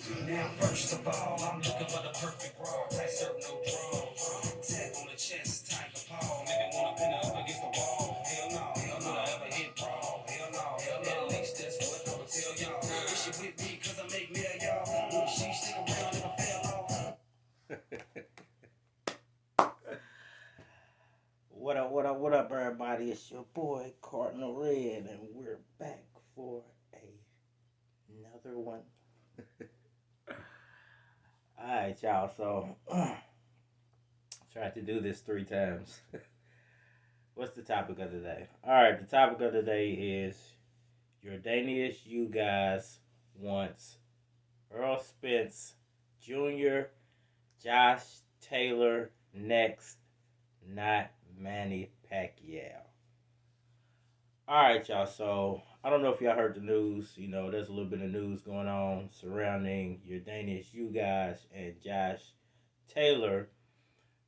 Now, first of all, I'm looking for the perfect raw. Tight serve, no draws. Tap on the chest, tiger paw. Maybe wanna pin it up against the wall. Hell no, hell no, ever hit brawl. Hell no, hell no. At least that's what I'ma tell y'all. Is she with me? Cause I make me a y'all. Would she stick around if I fell off? What up, everybody? It's your boy Cardinal Red, and we're back for another one. Alright, y'all, so tried to do this 3 times. What's the topic of the day? Alright, the topic of the day is Yordenis Ugas wants Errol Spence Jr., Josh Taylor next, not Manny Pacquiao. Alright, y'all, so I don't know if y'all heard the news. You know, there's a little bit of news going on surrounding Yordenis Ugas and Josh Taylor.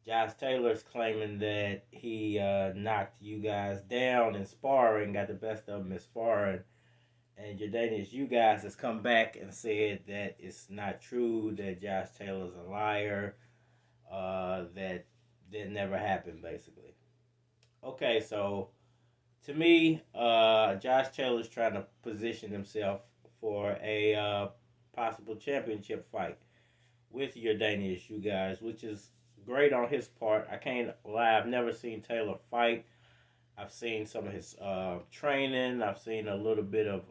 Josh Taylor's claiming that he knocked you guys down in sparring, got the best of him in sparring. And Yordenis Ugas has come back and said that it's not true, that Josh Taylor's a liar, that never happened, basically. Okay, so to me, Josh Taylor's trying to position himself for a possible championship fight with Yordenis Ugas, which is great on his part. I can't lie, I've never seen Taylor fight. I've seen some of his training. I've seen a little bit of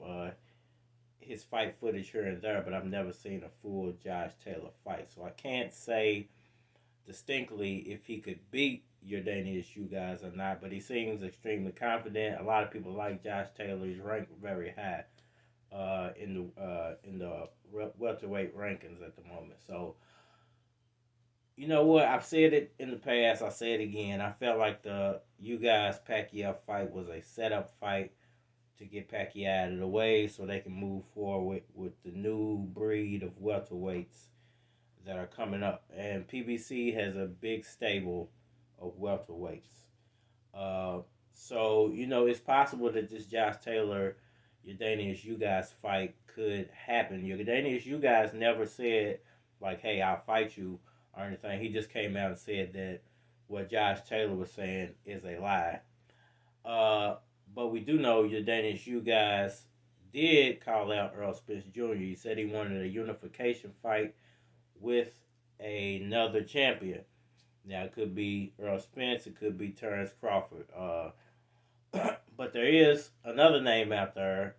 his fight footage here and there, but I've never seen a full Josh Taylor fight. So I can't say distinctly if he could beat Yordenis Ugas or not, but he seems extremely confident. A lot of people like Josh Taylor. He's ranked very high in the welterweight rankings at the moment. So, you know what? I've said it in the past. I'll say it again. I felt like the Ugas Pacquiao fight was a setup fight to get Pacquiao out of the way so they can move forward with the new breed of welterweights that are coming up. And PBC has a big stable of welterweights. So, you know, it's possible that this Josh Taylor, Yordenis Ugas fight could happen. Yordenis Ugas never said, like, hey, I'll fight you or anything. He just came out and said that what Josh Taylor was saying is a lie. But we do know Yordenis Ugas did call out Errol Spence Jr. He said he wanted a unification fight with another champion. Now, it could be Errol Spence, it could be Terrence Crawford. But there is another name out there,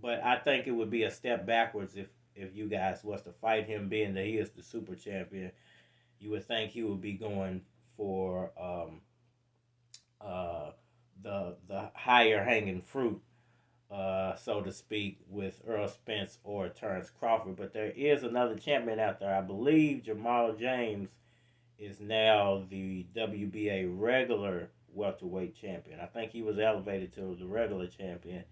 but I think it would be a step backwards if you guys was to fight him, being that he is the super champion. You would think he would be going for the higher hanging fruit, so to speak, with Errol Spence or Terrence Crawford. But there is another champion out there. I believe Jamal James is now the WBA regular welterweight champion. I think he was elevated to the regular champion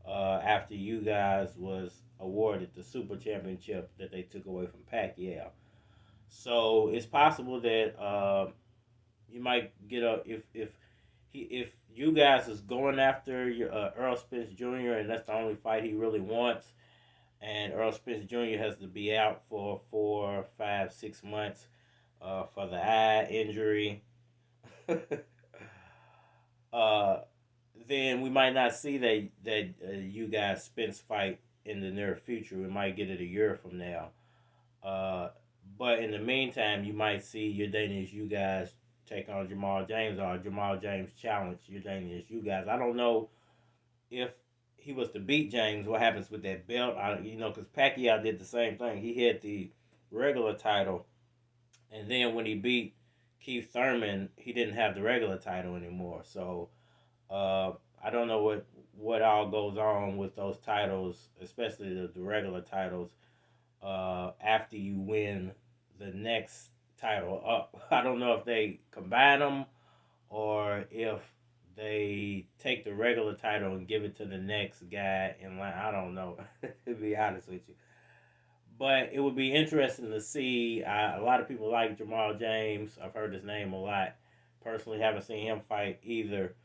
after you guys was awarded the super championship that they took away from Pacquiao. So it's possible that you might get a if you guys is going after your Errol Spence Jr. and that's the only fight he really wants, and Errol Spence Jr. has to be out for 4, 5, 6 months for the eye injury, uh, then we might not see that you guys Spence fight in the near future. We might get it a year from now. But in the meantime, you might see Yordenis Ugas take on Jamal James, or Jamal James challenge Yordenis Ugas. I don't know if he was to beat James, what happens with that belt? Because Pacquiao did the same thing. He had the regular title, and then when he beat Keith Thurman, he didn't have the regular title anymore. So I don't know what all goes on with those titles, especially the regular titles, after you win the next title up. I don't know if they combine them or if they take the regular title and give it to the next guy in line. I don't know, to be honest with you. But it would be interesting to see. A lot of people like Jamal James. I've heard his name a lot. Personally, haven't seen him fight either.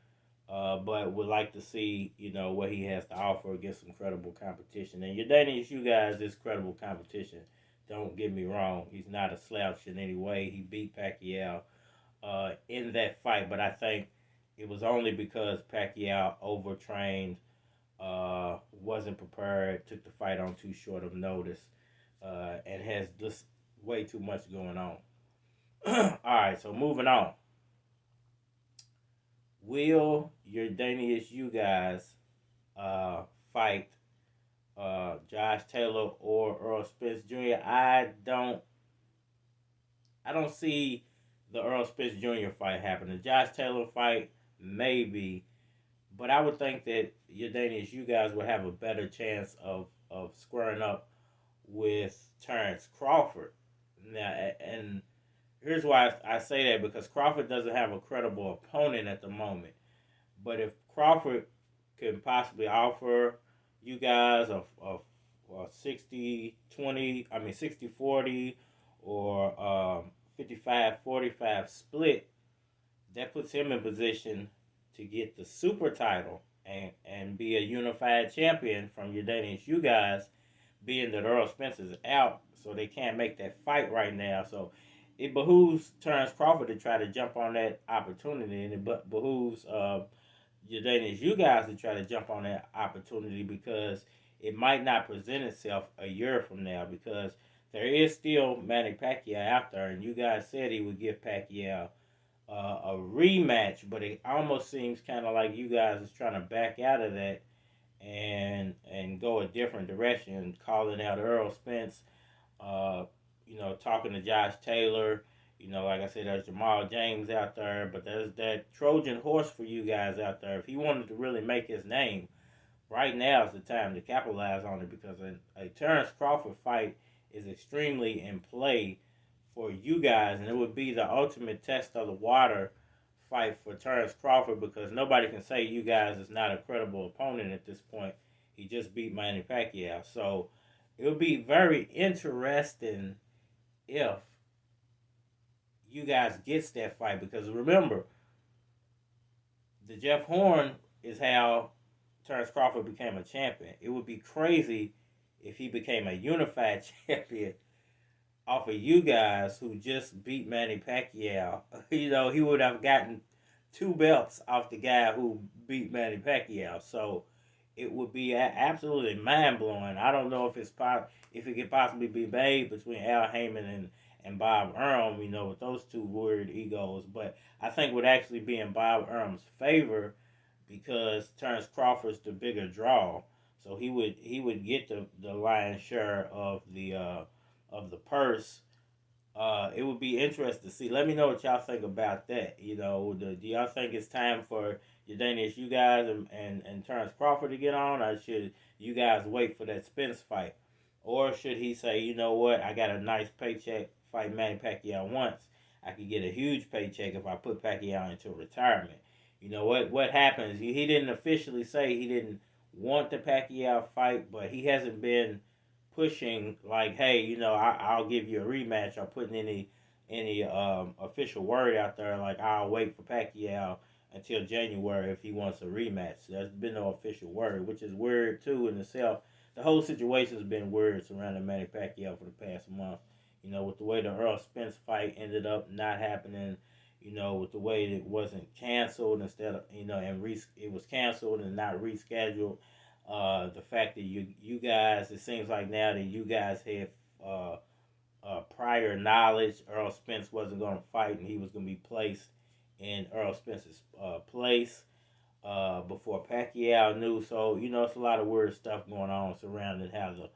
but would like to see, what he has to offer against some credible competition. And Yordenis Ugas is credible competition. Don't get me wrong; he's not a slouch in any way. He beat Pacquiao in that fight, but I think it was only because Pacquiao overtrained, wasn't prepared, took the fight on too short of notice, and has just way too much going on. All right, so moving on. Will Yordenis Ugas fight Josh Taylor or Errol Spence Jr.? I don't see the Errol Spence Jr. fight happening. The Josh Taylor fight, maybe, but I would think that Yordenis Ugas would have a better chance of squaring up with Terrence Crawford. Now, and here's why I say that, because Crawford doesn't have a credible opponent at the moment. But if Crawford can possibly offer you guys a 60-20, I mean 60-40, or 55-45 split, that puts him in position to get the super title and be a unified champion from Yordenis Ugas, being that Errol Spence is out, so they can't make that fight right now. So it behooves Terrence Crawford to try to jump on that opportunity, and it behooves Yordenis Ugas to try to jump on that opportunity, because it might not present itself a year from now, because there is still Manny Pacquiao out there, and you guys said he would give Pacquiao a rematch, but it almost seems kind of like you guys is trying to back out of that and go a different direction, calling out Errol Spence, uh, talking to Josh Taylor. Like I said, there's Jamal James out there, but there's that Trojan horse for you guys out there. If he wanted to really make his name, right now is the time to capitalize on it, because a Terrence Crawford fight is extremely in play for you guys, and it would be the ultimate test of the water fight for Terrence Crawford, because nobody can say you guys is not a credible opponent at this point. He just beat Manny Pacquiao, so it would be very interesting if you guys gets that fight, because remember, the Jeff Horn is how Terrence Crawford became a champion. It would be crazy if he became a unified champion off of you guys who just beat Manny Pacquiao. He would have gotten two belts off the guy who beat Manny Pacquiao. So it would be absolutely mind blowing. I don't know if it could possibly be made between Al Heyman and Bob Arum, with those two weird egos. But I think would actually be in Bob Arum's favor, because Terrence Crawford's the bigger draw. So he would get the lion's share of the purse. It would be interesting to see. Let me know what y'all think about that. Do y'all think it's time for Yordenis Ugas and Terrence Crawford to get on, or should you guys wait for that Spence fight? Or should he say, you know what, I got a nice paycheck, fight Manny Pacquiao once. I could get a huge paycheck if I put Pacquiao into retirement. What happens? He didn't officially say he didn't want the Pacquiao fight, but he hasn't been pushing like, hey, I'll give you a rematch, or putting any official word out there like I'll wait for Pacquiao until January if he wants a rematch. There's been no official word, which is weird too in itself. The whole situation's been weird surrounding Manny Pacquiao for the past month. With the way the Errol Spence fight ended up not happening, with the way it wasn't canceled instead of, it was canceled and not rescheduled. The fact that you guys, it seems like now that you guys have prior knowledge Errol Spence wasn't going to fight, and he was going to be placed in Errol Spence's place before Pacquiao knew. So, it's a lot of weird stuff going on surrounding how the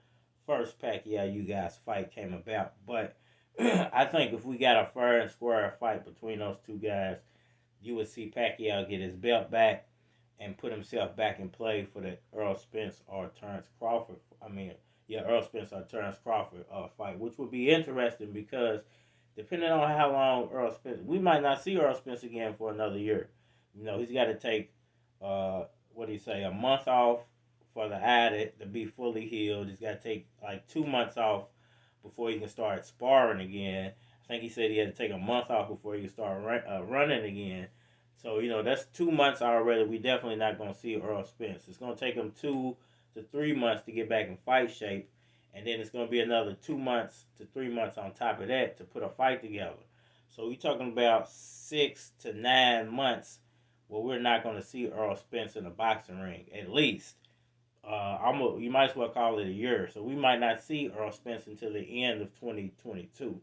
first Pacquiao you guys fight came about. But I think if we got a fair and square fight between those two guys, you would see Pacquiao get his belt back and put himself back in play for the Errol Spence or Terrence Crawford. Errol Spence or Terrence Crawford fight, which would be interesting, because depending on how long Errol Spence, we might not see Errol Spence again for another year. He's got to take, what do you say, a month off for the eye to be fully healed. He's got to take like 2 months off before he can start sparring again. I think he said he had to take a month off before he could start running again. So, that's 2 months already. We definitely not going to see Errol Spence. It's going to take him 2 to 3 months to get back in fight shape. And then it's going to be another 2 months to 3 months on top of that to put a fight together. So we're talking about 6 to 9 months where we're not going to see Errol Spence in a boxing ring, at least. You might as well call it a year. So we might not see Earl Spence until the end of 2022,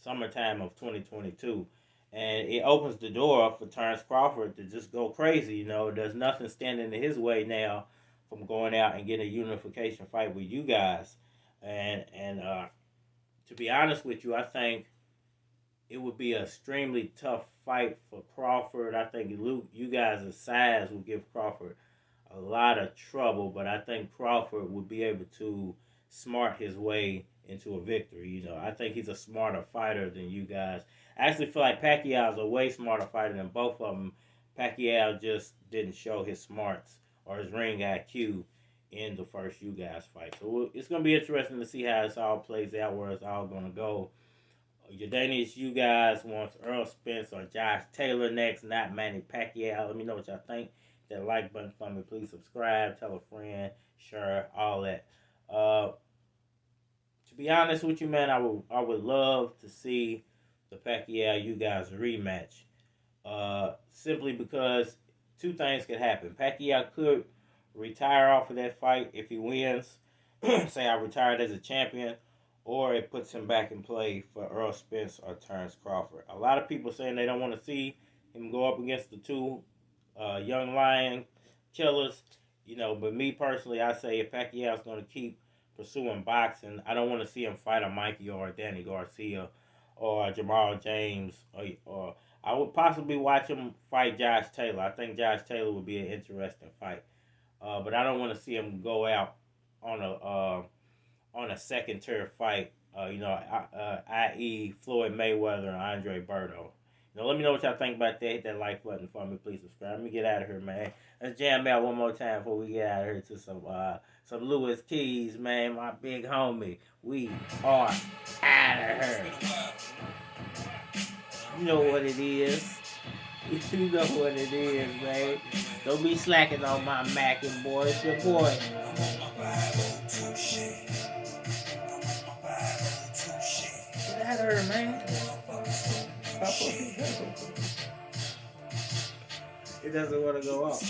summertime of 2022. And it opens the door for Terrence Crawford to just go crazy. There's nothing standing in his way now from going out and getting a unification fight with you guys. And to be honest with you, I think it would be an extremely tough fight for Crawford. I think you guys' size will give Crawford a lot of trouble, but I think Crawford would be able to smart his way into a victory. I think he's a smarter fighter than you guys. I actually feel like Pacquiao is a way smarter fighter than both of them. Pacquiao just didn't show his smarts or his ring IQ in the first you guys fight. So it's going to be interesting to see how this all plays out, where it's all going to go. Yordenis Ugas wants Errol Spence or Josh Taylor next, not Manny Pacquiao. Let me know what y'all think. Hit that like button for me. Please subscribe, tell a friend, share, all that. To be honest with you, man, I would love to see the Pacquiao Ugas rematch. Simply because two things could happen. Pacquiao could retire off of that fight if he wins. Say I retired as a champion. Or it puts him back in play for Errol Spence or Terrence Crawford. A lot of people saying they don't want to see him go up against the two young lion killers. But me personally, I say if Pacquiao's going to keep pursuing boxing, I don't want to see him fight a Mikey or a Danny Garcia or a Jamal James. Or I would possibly watch him fight Josh Taylor. I think Josh Taylor would be an interesting fight. But I don't want to see him go out on a second tier fight, i.e. Floyd Mayweather and Andre Berto. Let me know what y'all think about that. Hit that like button for me. Please subscribe. Let me get out of here, man. Let's jam out one more time before we get out of here to some Lewis Keys, man. My big homie. We are out of here. You know what it is. You know what it is, man. Don't be slacking on my Mackin', boy. It's your boy. Get out of here, man. It doesn't want to go off.